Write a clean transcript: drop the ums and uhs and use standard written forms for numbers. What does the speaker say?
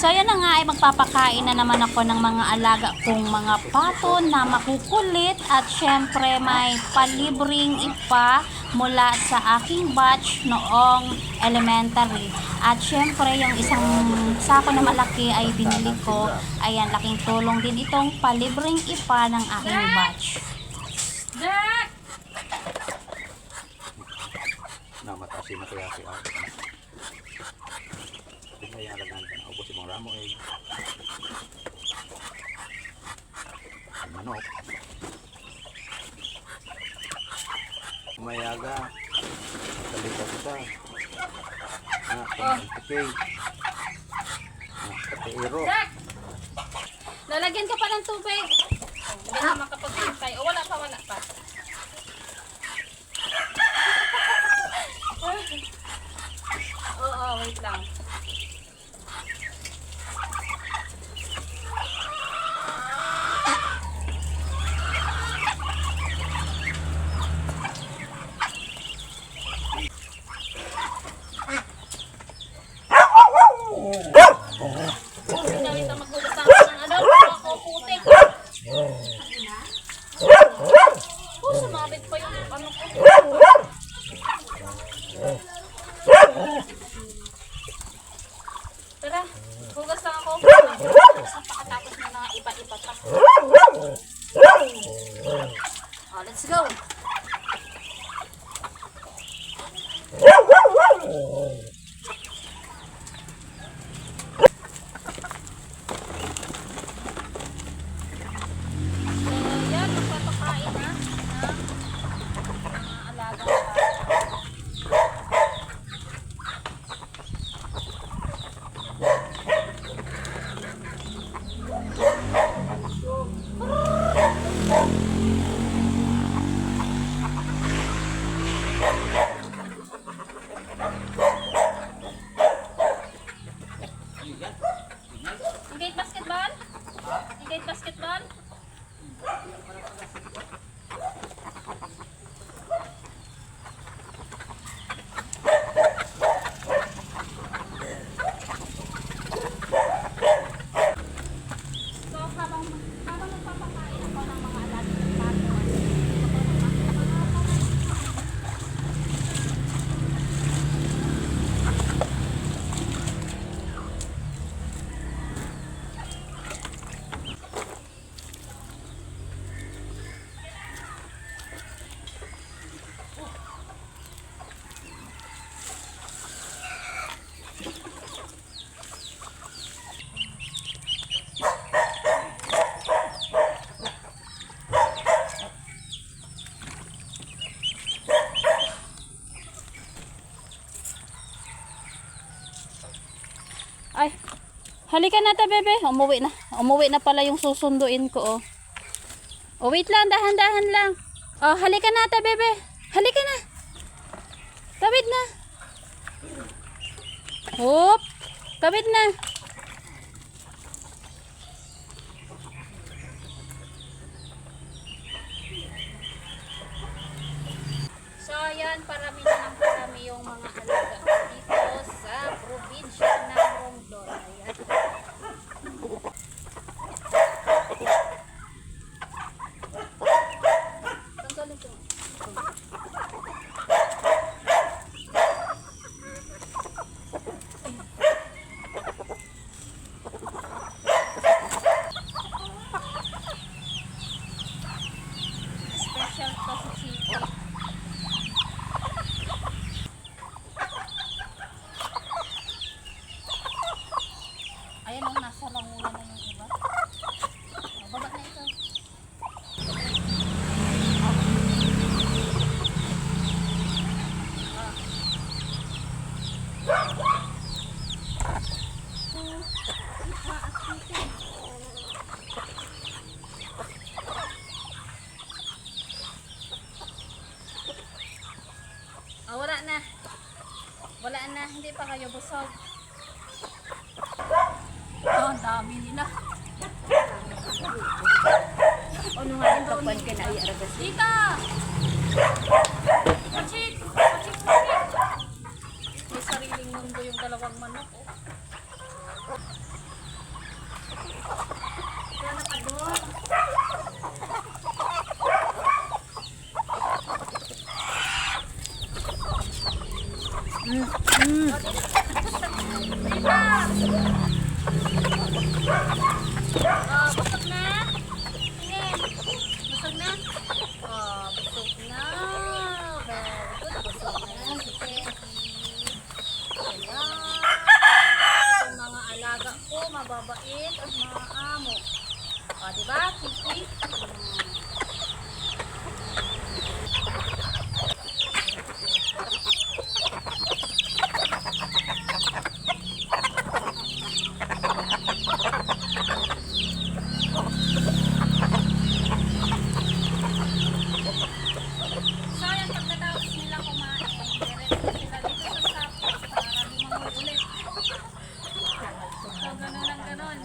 So yan na nga ay magpapakain na naman ako ng mga alaga kong mga pato na makukulit at syempre may palibring ipa mula sa aking batch noong elementary. At syempre yung isang sako na malaki ay binili ko. Ayan, laking tulong din itong palibring ipa ng aking batch. Matasin na kaya si Ate. Hindi yung alagaan ka na. Ubos yung mga ramo eh. Ang manok. Umayaga. Salita kita. Okay. Kateiro. Lalagyan ka pa ng tubig. Hindi na makapag-hintay. O wala pa. Oo, wait lang. Pinawit ang maghugas ng ano, ako putik. Sumabit pa yung ano ko. Tara, hugas lang ako. Pakatapos na na iba-iba pa. Oh, let's go. Yan, magpapakain na ng mga alaga pa. Engage basketball? Engage basketball? So, habang nagpapakain ako ng mga alaga ng pato, ay, halika na ta, bebe. Umuwi na. Umuwi na pala yung susunduin ko, oh. Oh, wait lang. Dahan-dahan lang. Oh, halika na ta, bebe. Halika na. Tawid na. Hop. Tawid na. So, ayan. Parami na ng parami yung mga alaga dito sa probinsya ng Romblon. Ayan. Tanggalin ko. Special to si Chico. Ayan, oh, nasa langulan na yung iba. Oh, baba na ito. Oh, wala na. Wala na, hindi pa kayo busog. Oh, ang dami nila. Ano nga yung pagpuan ka na ay aragas? Tita! Pachik! Pachik! Pachik! May sariling mundo yung dalawang manok, oh. Oh, busog na? Tingin. Busog na? Oh, busog na. Very good. Busog na yan si Teki. Ayan. Itong mga alaga ko, mababait at mga amo. O, diba, Tiki? Sayang pagkatapos nila kumain, diretso sila dito sa sapo para lumangoy ulit. So, ganun ang ganun.